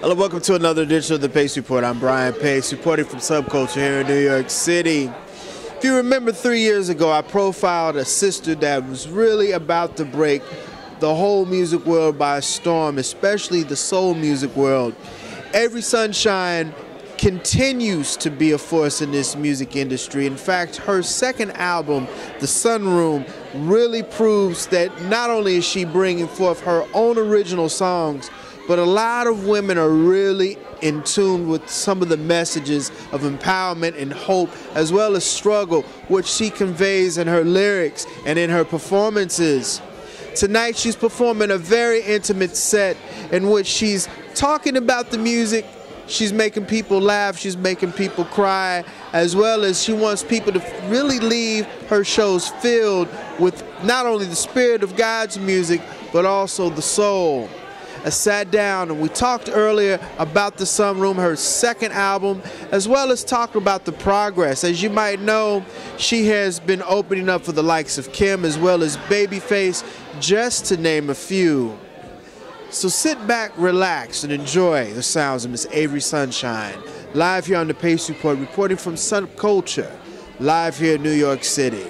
Hello, welcome to another edition of the Pace Report. I'm Brian Pace, reporting from Subculture here in New York City. If you remember 3 years ago, I profiled a sister that was really about to break the whole music world by storm, especially the soul music world. Avery Sunshine continues to be a force in this music industry. In fact, her second album, The Sunroom, really proves that not only is she bringing forth her own original songs, but a lot of women are really in tune with some of the messages of empowerment and hope, as well as struggle, which she conveys in her lyrics and in her performances. Tonight she's performing a very intimate set in which she's talking about the music, she's making people laugh, she's making people cry, as well as she wants people to really leave her shows filled with not only the spirit of God's music, but also the soul. I sat down and we talked earlier about the Sunroom, her second album, as well as talked about the progress. As you might know, she has been opening up for the likes of Kim as well as Babyface, just to name a few. So sit back, relax, and enjoy the sounds of Miss Avery Sunshine, live here on the Pace Report, reporting from Subculture, live here in New York City.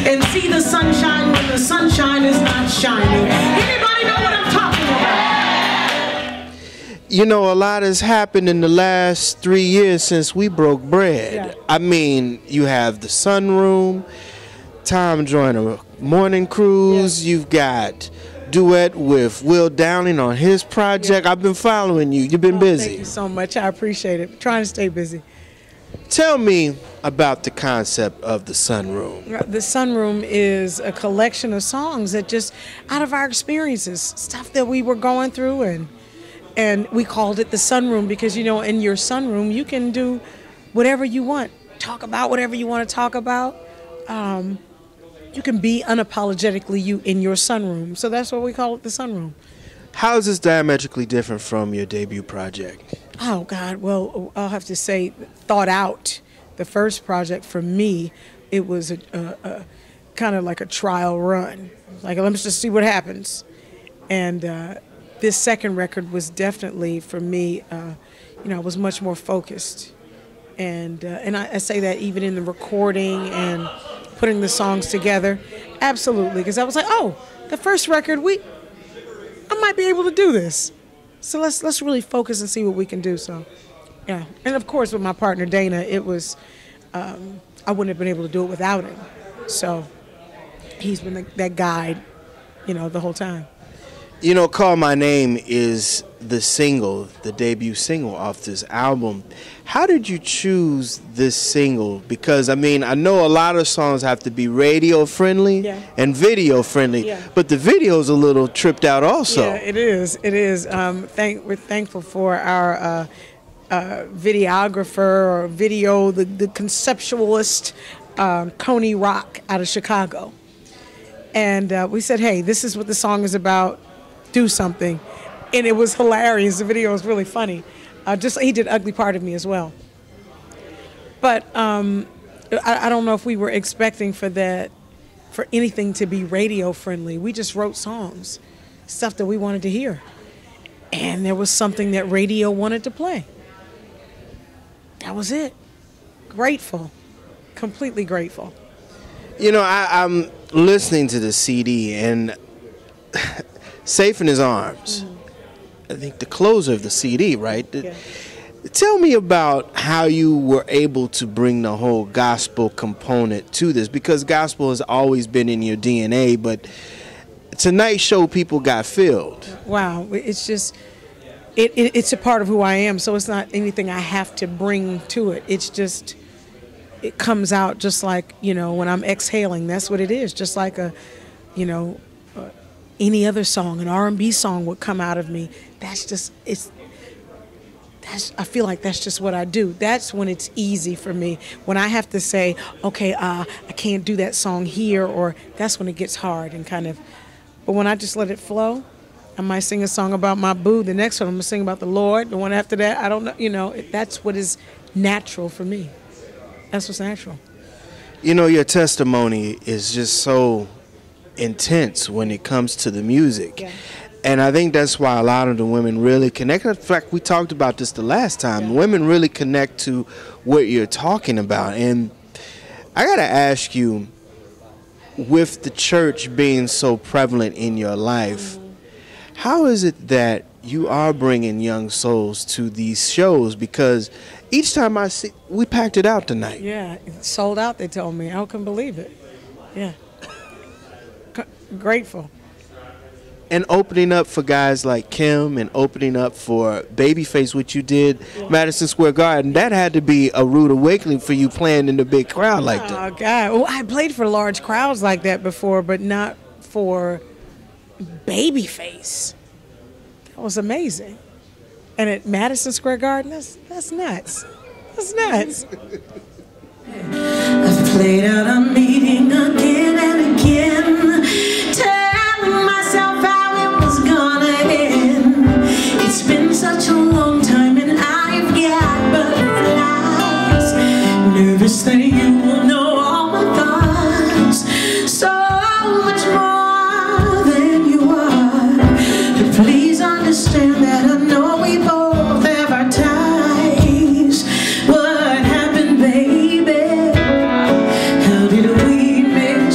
And see the sunshine when the sunshine is not shining. Anybody know what I'm talking about? You know, a lot has happened in the last 3 years since we broke bread. Yeah. I mean, you have the Sunroom, Tom Joyner Morning Cruise, you've got duet with Will Downing on his project. I've been following you. You've been busy. Thank you so much. I appreciate it. Trying to stay busy. Tell me about the concept of the Sunroom. The Sunroom is a collection of songs that just out of our experiences, stuff that we were going through, and we called it the Sunroom because, you know, in your sunroom you can do whatever you want, talk about whatever you want to talk about. You can be unapologetically you in your sunroom, so that's what we call it, the Sunroom. How is this diametrically different from your debut project? Oh God, well, I'll have to say, thought out. The first project for me, it was a kind of like a trial run. Like, let's just see what happens. And this second record was definitely, for me, you know, I was much more focused. And I say that even in the recording and putting the songs together, absolutely. Because I was like, oh, the first record, I might be able to do this. So let's really focus and see what we can do. So, yeah. And of course, with my partner Dana, it was I wouldn't have been able to do it without him. So he's been that guide, you know, the whole time. You know, Call My Name is the single, the debut single off this album. How did you choose this single? Because, I mean, I know a lot of songs have to be radio friendly and video friendly, but the video's a little tripped out also. Yeah, it is. It is. We're thankful for our videographer or the conceptualist, Coney Rock out of Chicago. And we said, hey, this is what the song is about. Do something. And it was hilarious. The video was really funny. He did Ugly Part of Me as well. But I don't know if we were expecting for anything to be radio friendly. We just wrote songs, stuff that we wanted to hear. And there was something that radio wanted to play. That was it. Grateful. Completely grateful. You know, I'm listening to the CD and Safe in His Arms. I think the closer of the CD, right? Yeah. Tell me about how you were able to bring the whole gospel component to this, because gospel has always been in your DNA, but tonight's show people got filled. Wow, it's just, it's a part of who I am, so it's not anything I have to bring to it. It's just, it comes out just like, you know, when I'm exhaling, that's what it is, just like any other song, an R&B song would come out of me. I feel like that's just what I do. That's when it's easy for me. When I have to say, okay, I can't do that song here, or that's when it gets hard and kind of, but when I just let it flow, I might sing a song about my boo. The next one I'm gonna sing about the Lord. The one after that, I don't know, you know, that's what is natural for me. That's what's natural. You know, your testimony is just so intense when it comes to the music. Yeah. And I think that's why a lot of the women really connect. In fact, we talked about this the last time. Yeah. Women really connect to what you're talking about. And I got to ask you, with the church being so prevalent in your life, how is it that you are bringing young souls to these shows? Because each time I see, we packed it out tonight. Yeah, it sold out, they told me. I couldn't believe it. Yeah. Grateful. And opening up for guys like Kim and opening up for Babyface, which you did Madison Square Garden, that had to be a rude awakening for you, playing in a big crowd like that. Oh, God. Well, I played for large crowds like that before, but not for Babyface. That was amazing. And at Madison Square Garden, that's nuts. That's nuts. I've played out a meeting again and again, telling myself how it was gonna end. It's been such a long time and I've got butterflies, nervous that you will know all my thoughts, so much more than you are. But please understand that I know we both have our ties. What happened, baby? How did we make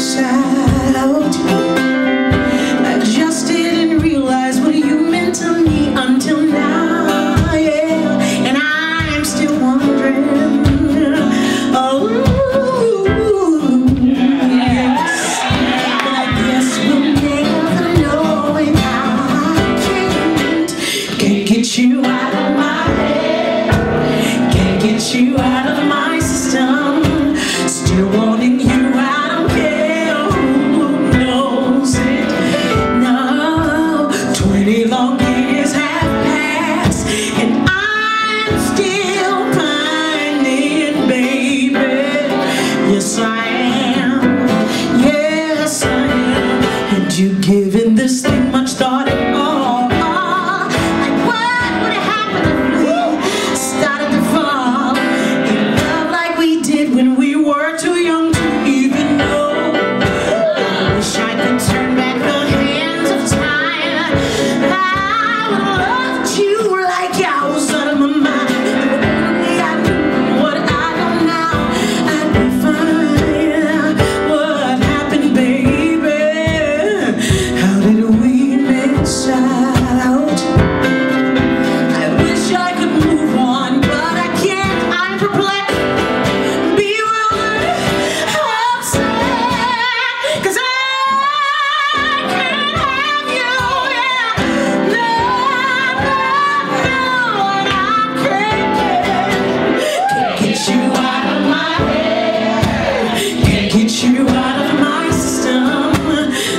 you given this thing much thought at all? Like what would happen if we started to fall in love like we did when we were too young to even know? I wish I could turn back the hands of time. I would have loved you like I was out of my mind. If only I knew what I know now, I'd be fine. What happened, baby? How did we miss out? I wish I could move on, but I can't. I'm perplexed, bewildered, upset, 'cause I can't have you, yeah. No, I can't get you out of my head, can't get you out of my system,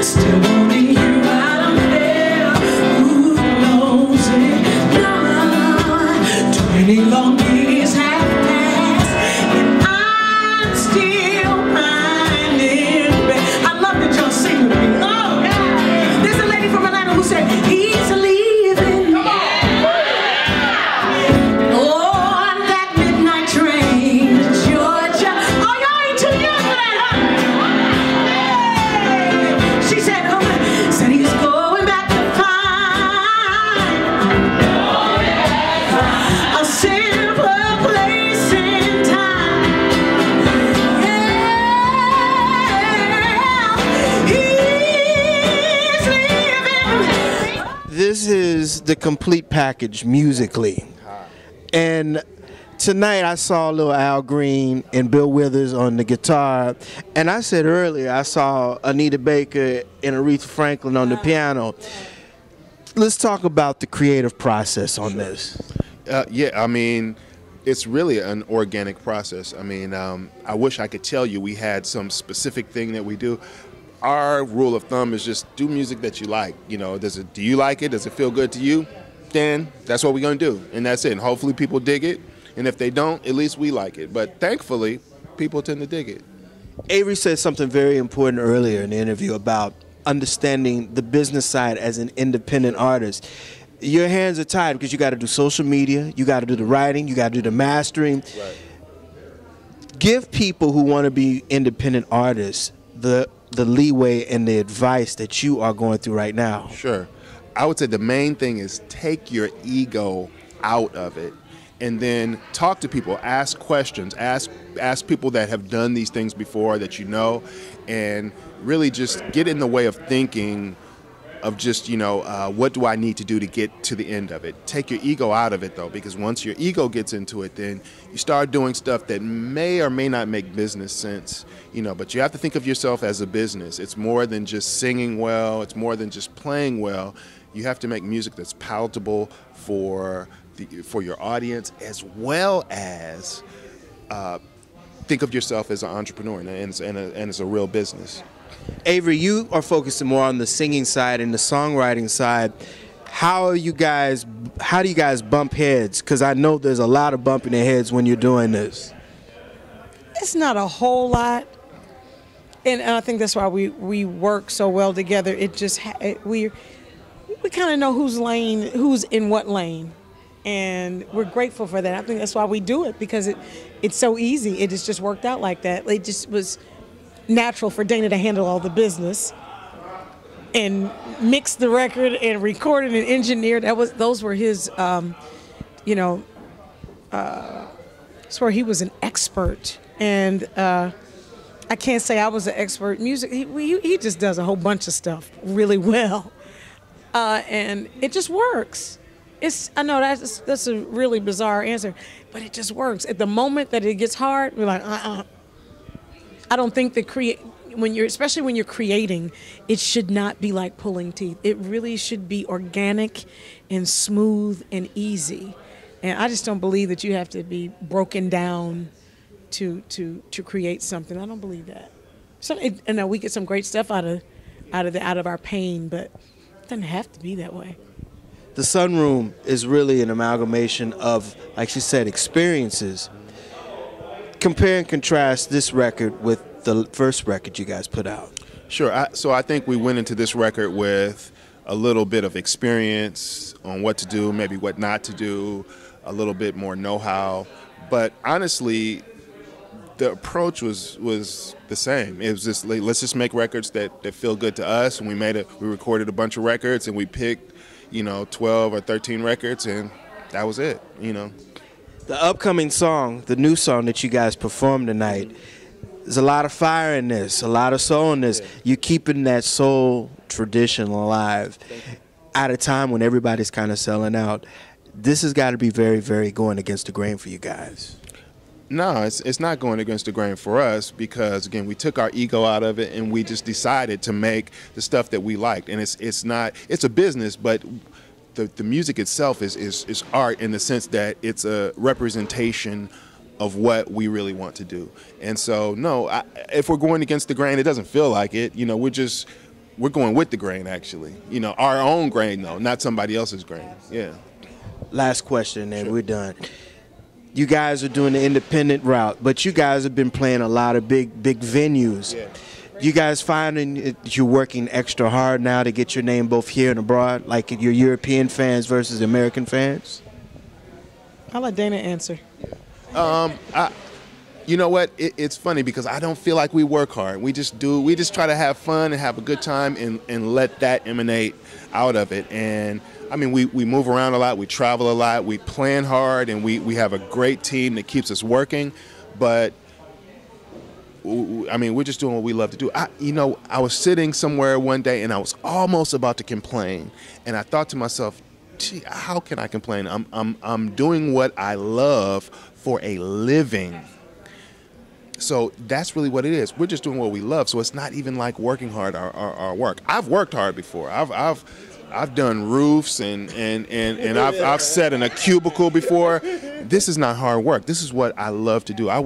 still wanting you out of here. Who knows it? No, 20 long years have passed, and I'm still finding. I love that y'all sing with me. Oh, yeah. There's a lady from Atlanta who said, he's leaving. On that midnight train to Georgia. Oh, y'all ain't too young for that, huh? She said, said he's going back to find a simpler place in time. Yeah, he's leaving. This is the complete package musically. And tonight I saw little Al Green and Bill Withers on the guitar. And I said earlier I saw Anita Baker and Aretha Franklin on the piano. Let's talk about the creative process on this. Yeah, I mean, it's really an organic process. I mean, I wish I could tell you we had some specific thing that we do. Our rule of thumb is just do music that you like. You know, do you like it? Does it feel good to you? Then that's what we're gonna do, and that's it. And hopefully people dig it. And if they don't, at least we like it. But thankfully, people tend to dig it. Avery said something very important earlier in the interview about understanding the business side as an independent artist. Your hands are tied because you got to do social media, you got to do the writing, you got to do the mastering. Right. Give people who want to be independent artists the leeway and the advice that you are going through right now. Sure. I would say the main thing is take your ego out of it, and then talk to people, ask questions, ask people that have done these things before that you know, and really just get in the way of thinking of just, you know, what do I need to do to get to the end of it. Take your ego out of it, though, because once your ego gets into it, then you start doing stuff that may or may not make business sense, you know, but you have to think of yourself as a business. It's more than just singing well. It's more than just playing well. You have to make music that's palatable for your audience, as well as think of yourself as an entrepreneur, and it's a real business. Avery, you are focusing more on the singing side and the songwriting side. How do you guys bump heads? Because I know there's a lot of bumping of heads when you're doing this. It's not a whole lot, and I think that's why we work so well together. It just we kind of know who's in what lane, and we're grateful for that. I think that's why we do it, because it's so easy. It just worked out like that. It just was natural for Dana to handle all the business and mix the record and record it and engineer. Those were his, you know, that's where he was an expert. And I can't say I was an expert in music. He just does a whole bunch of stuff really well, and it just works. I know that's a really bizarre answer, but it just works. At the moment that it gets hard, we're like, I don't think that especially when you're creating, it should not be like pulling teeth. It really should be organic and smooth and easy. And I just don't believe that you have to be broken down to create something. I don't believe that. And we get some great stuff out of our pain, but it doesn't have to be that way. The Sunroom is really an amalgamation of, like she said, experiences. Compare and contrast this record with the first record you guys put out. Sure. So I think we went into this record with a little bit of experience on what to do, maybe what not to do, a little bit more know-how. But honestly, the approach was the same. It was just like, let's just make records that feel good to us. And we recorded a bunch of records, and we picked, 12 or 13 records, and that was it. The upcoming song, the new song that you guys performed tonight, there's a lot of fire in this, a lot of soul in this. You're keeping that soul tradition alive at a time when everybody's kind of selling out. This has got to be very, very going against the grain for you guys. No, it's not going against the grain for us because, again, we took our ego out of it and we just decided to make the stuff that we liked. And it's a business, but the music itself is art in the sense that it's a representation of what we really want to do. And so, no, if we're going against the grain, it doesn't feel like it. We're going with the grain, actually. Our own grain, though, not somebody else's grain. Yeah. Last question, and Sure. we're done. You guys are doing the independent route, but you guys have been playing a lot of big venues. Yeah. You guys finding that you're working extra hard now to get your name both here and abroad, like your European fans versus American fans? I'll let Dana answer. You know what? It's funny because I don't feel like we work hard. We just try to have fun and have a good time and let that emanate out of it. And I mean, we move around a lot, we travel a lot, we plan hard, and we have a great team that keeps us working. But I mean, we're just doing what we love to do. I was sitting somewhere one day and I was almost about to complain, and I thought to myself, gee, how can I complain? I'm doing what I love for a living. So that's really what it is. We're just doing what we love. So it's not even like working hard our work. I've worked hard before. I've done roofs and I've sat in a cubicle before. This is not hard work. This is what I love to do. I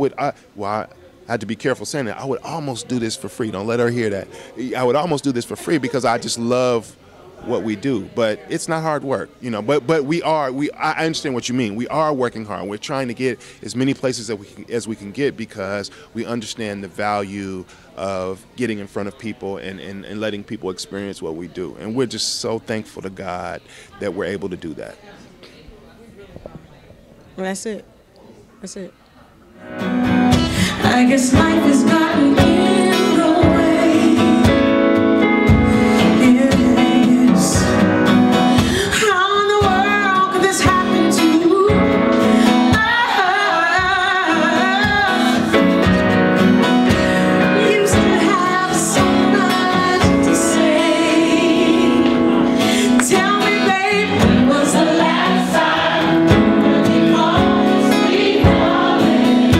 had to be careful saying that. I would almost do this for free. Don't let her hear that. I would almost do this for free because I just love what we do, but it's not hard work, but I understand what you mean. We are working hard. We're trying to get as many places as we can get because we understand the value of getting in front of people and letting people experience what we do. And we're just so thankful to God that we're able to do that. Well, that's it. That's it. I guess life has gotten in the way. Yes. How in the world could this happen to us? Used to have so much to say. Tell me, babe, when was the last time you called me calling?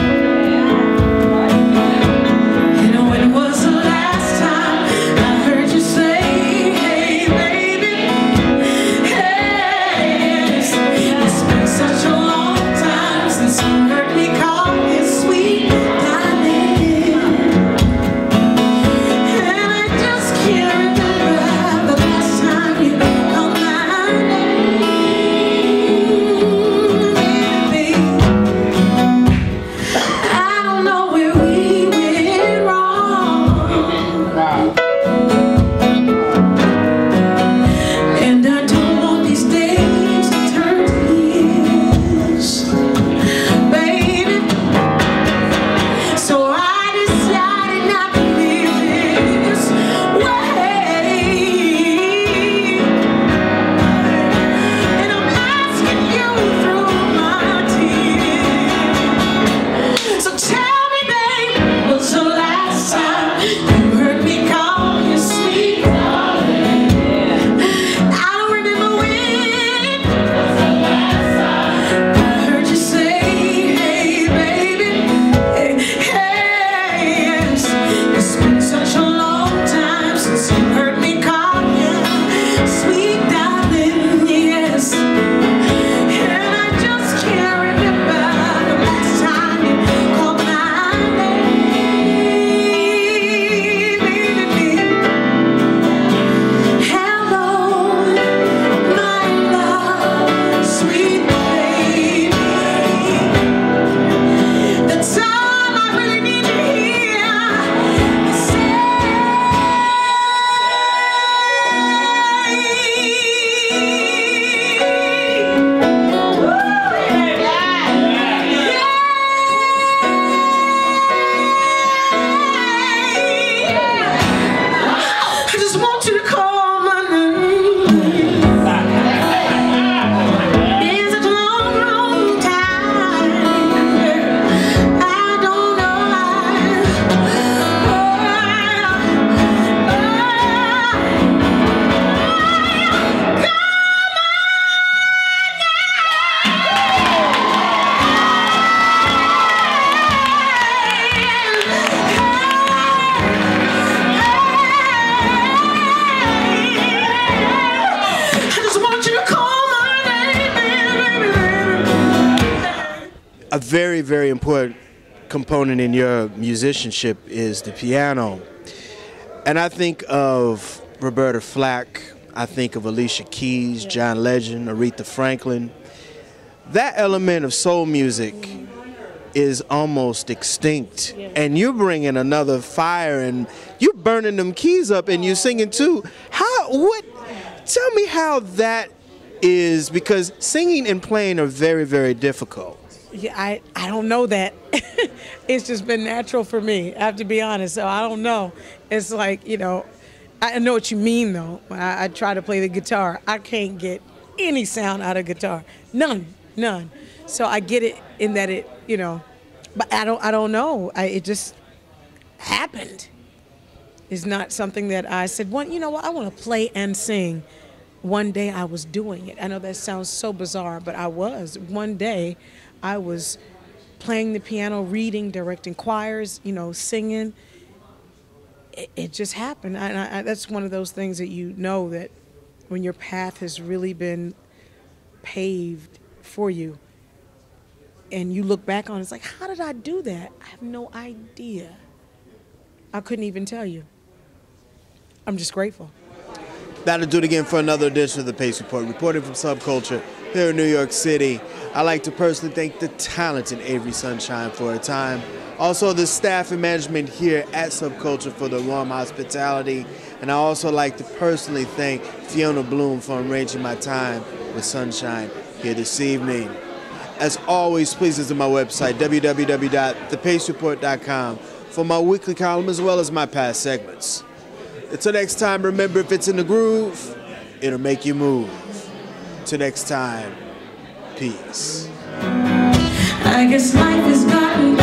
a very, very important component in your musicianship is the piano. And I think of Roberta Flack, I think of Alicia Keys, John Legend, Aretha Franklin. That element of soul music is almost extinct, and you're bringing another fire, and you're burning them keys up, and you're singing too. Tell me how that is, because singing and playing are very, very difficult. Yeah, I don't know that. It's just been natural for me, I have to be honest, so I don't know. It's like, you know, I know what you mean though. When I try to play the guitar, I can't get any sound out of guitar. None. So I get it in that it, you know, but I don't know. It just happened. It's not something that I said, well, you know what, I want to play and sing. One day I was doing it. I know that sounds so bizarre, but I was. One day I was playing the piano, reading, directing choirs, you know, singing. It just happened. That's one of those things that you know that when your path has really been paved for you and you look back on it, it's like, how did I do that? I have no idea. I couldn't even tell you. I'm just grateful. That'll do it again for another edition of the Pace Report. Reporting from Subculture here in New York City. I'd like to personally thank the talented Avery Sunshine for her time. Also the staff and management here at Subculture for the warm hospitality. And I also like to personally thank Fiona Bloom for arranging my time with Sunshine here this evening. As always, please visit my website, www.thepacereport.com, for my weekly column as well as my past segments. Until next time, remember, if it's in the groove, it'll make you move. Till next time, peace. I guess life has gotten